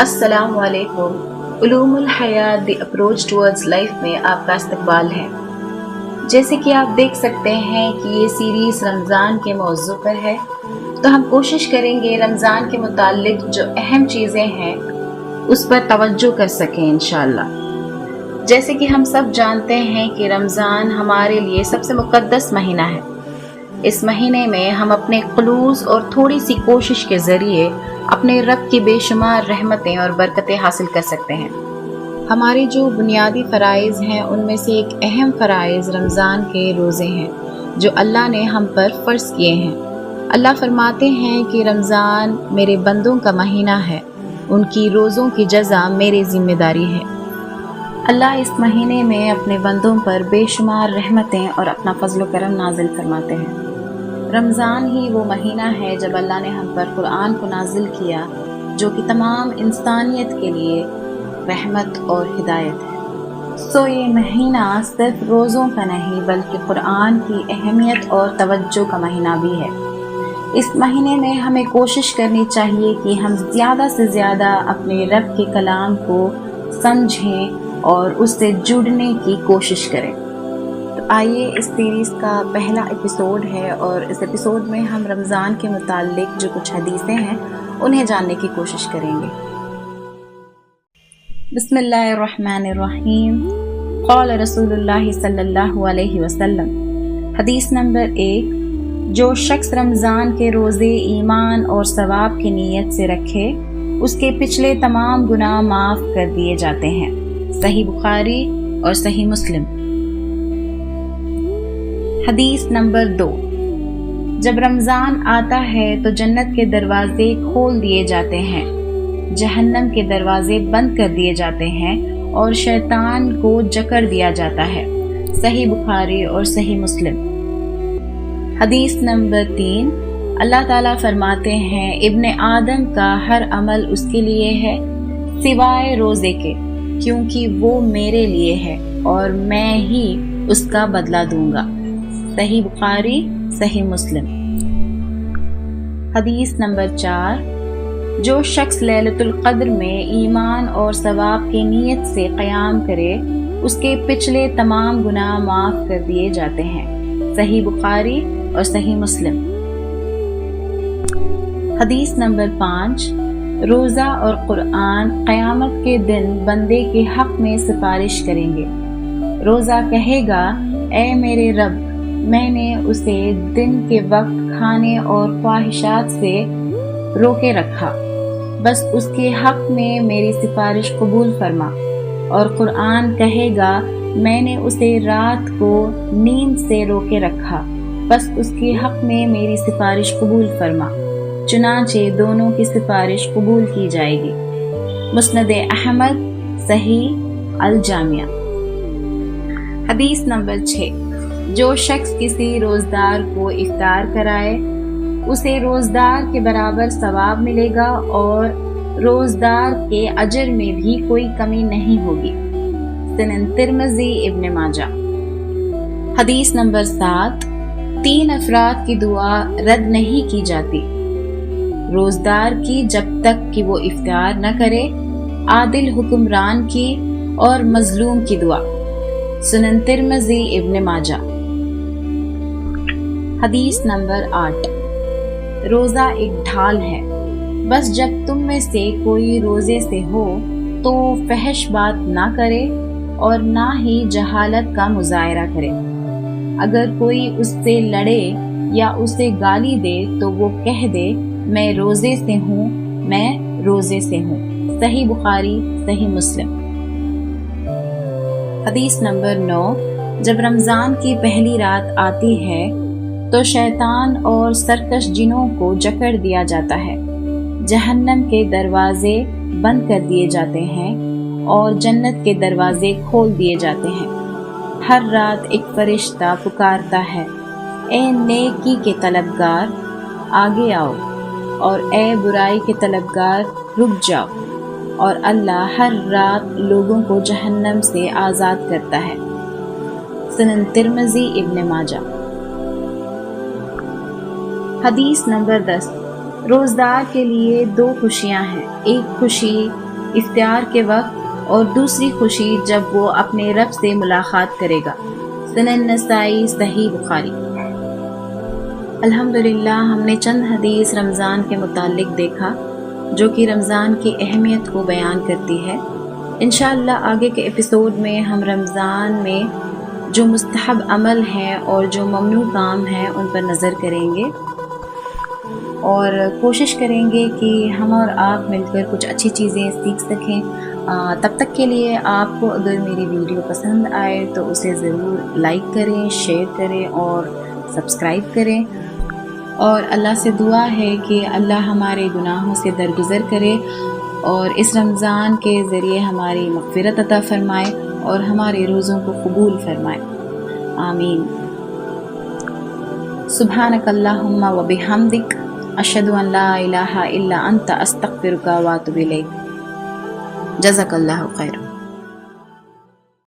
अस्सलाम वालेकुम। उलूम उल हयात the approach towards life में आपका इस्तकबाल है। जैसे कि आप देख सकते हैं कि ये सीरीज़ रमज़ान के मौजू पर है, तो हम कोशिश करेंगे रमज़ान के मुतालिक जो अहम चीज़ें हैं उस पर तवज्जो कर सकें इंशाअल्लाह। जैसे कि हम सब जानते हैं कि रमज़ान हमारे लिए सबसे मुक़द्दस महीना है। इस महीने में हम अपने खुलूस और थोड़ी सी कोशिश के ज़रिए अपने रब की बेशुमार रहमतें और बरकतें हासिल कर सकते हैं। हमारे जो बुनियादी फ़राइज़ हैं उनमें से एक अहम फ़राइज़ रमज़ान के रोज़े हैं जो अल्लाह ने हम पर फ़र्ज़ किए हैं। अल्लाह फरमाते हैं कि रमज़ान मेरे बंदों का महीना है, उनकी रोज़ों की जज़ा मेरी ज़िम्मेदारी है। अल्लाह इस महीने में अपने बंदों पर बेशुमार रहमतें और अपना फ़ज़्ल व करम नाज़िल फरमाते हैं। रमज़ान ही वो महीना है जब अल्लाह ने हम पर कुरान को नाजिल किया, जो कि तमाम इंसानियत के लिए रहमत और हिदायत है। ये महीना सिर्फ रोज़ों का नहीं बल्कि कुरान की अहमियत और तवज्जो का महीना भी है। इस महीने में हमें कोशिश करनी चाहिए कि हम ज़्यादा से ज़्यादा अपने रब के कलाम को समझें और उससे जुड़ने की कोशिश करें। तो आइए, इस सीरीज़ का पहला एपिसोड है और इस एपिसोड में हम रमज़ान के मुताल्लिक जो कुछ हदीसें हैं उन्हें जानने की कोशिश करेंगे। बिस्मिल्लाहिर्रहमानिर्रहीम। क़ाल रसूलुल्लाह सल्लल्लाहु अलैहि वसल्लम। हदीस नंबर 1। जो शख्स रमज़ान के रोज़े ईमान और सवाब की नीयत से रखे, उसके पिछले तमाम गुनाह माफ़ कर दिए जाते हैं। सही बुखारी और सही मुस्लिम। हदीस नंबर 2। जब रमज़ान आता है तो जन्नत के दरवाजे खोल दिए जाते हैं, जहन्नम के दरवाजे बंद कर दिए जाते हैं और शैतान को जकड़ दिया जाता है। सही बुखारी और सही मुस्लिम। हदीस नंबर 3। अल्लाह ताला फरमाते हैं, इब्ने आदम का हर अमल उसके लिए है सिवाय रोज़े के, क्योंकि वो मेरे लिए है और मैं ही उसका बदला दूंगा। सही बुखारी सही मुस्लिम। हदीस नंबर 4। जो शख्स लैलतुल क़द्र में ईमान और सवाब की नीयत से क़याम करे, उसके पिछले तमाम गुनाह माफ़ कर दिए जाते हैं। सही बुखारी और सही मुस्लिम। हदीस नंबर 5। रोज़ा और कुरान क़यामत के दिन बंदे के हक़ में सिफारिश करेंगे। रोज़ा कहेगा, ऐ मेरे रब, मैंने उसे दिन के वक्त खाने और ख्वाहिशात से रोके रखा, बस उसके हक़ में मेरी सिफारिश कबूल फरमा। और कुरान कहेगा, मैंने उसे रात को नींद से रोके रखा, बस उसके हक़ में मेरी सिफारिश कबूल फरमा। चुनांचे दोनों की सिफारिश कबूल की जाएगी। मुस्नद अहमद सही अल जामिया। हदीस नंबर 6। जो शख्स किसी रोज़दार को इफ्तार कराए, उसे रोज़दार के बराबर सवाब मिलेगा और रोज़दार के अजर में भी कोई कमी नहीं होगी। सुनन तिर्मिज़ी इब्न माजा। हदीस नंबर 7। 3 अफराद की दुआ रद्द नहीं की जाती। रोज़दार की जब तक कि वो इफ्तार न करे, आदिल हुक्मरान की और मज़लूम की दुआ। सुनन तिर्मिज़ी इब्न माजा। हदीस नंबर 8। रोज़ा एक ढाल है, बस जब तुम में से कोई रोज़े से हो तो फहश बात ना करे और ना ही जहालत का मुज़ाहिरा करे। अगर कोई उससे लड़े या उसे गाली दे तो वो कह दे, मैं रोज़े से हूँ, मैं रोज़े से हूँ। सही बुखारी सही मुस्लिम। हदीस नंबर 9। जब रमज़ान की पहली रात आती है तो शैतान और सरकश जिनों को जकड़ दिया जाता है, जहन्नम के दरवाजे बंद कर दिए जाते हैं और जन्नत के दरवाजे खोल दिए जाते हैं। हर रात एक फरिश्ता पुकारता है, ए नेकी के तलबगार आगे आओ, और ए बुराई के तलबगार रुक जाओ। और अल्लाह हर रात लोगों को जहन्नम से आज़ाद करता है। सुनन तिर्मिज़ी इब्न माजा। हदीस नंबर 10। रोज़दार के लिए 2 खुशियाँ हैं। एक खुशी افطار کے وقت اور دوسری خوشی جب وہ اپنے رب سے ملاقات کرے گا۔ سنن نسائی، صحیح بخاری۔ الحمدللہ ہم نے چند حدیث رمضان کے متعلق دیکھا جو کہ رمضان کی اہمیت کو بیان کرتی ہے۔ انشاءاللہ آگے کے ایپیسوڈ میں ہم رمضان میں جو مستحب عمل ہیں اور جو ممنوع کام ہیں ان پر نظر کریں گے اور کوشش کریں گے کہ ہم اور آپ مل کر کچھ اچھی چیزیں سیکھ سکیں۔ تب تک کے لیے آپ کو اگر میری ویڈیو پسند آئے تو اسے ضرور لائک کریں، شیئر کریں اور سبسکرائب کریں، اور اللہ سے دعا ہے کہ اللہ ہمارے گناہوں سے درگزر کرے اور اس رمضان کے ذریعے ہماری مغفرت عطا فرمائے اور ہمارے روزوں کو قبول فرمائے، آمین۔ سبحانک اللہم و بحمدک، اشہد ان لا الہ الا انت، استغفرک و اتوب الیک۔ جزاک اللہ خیر۔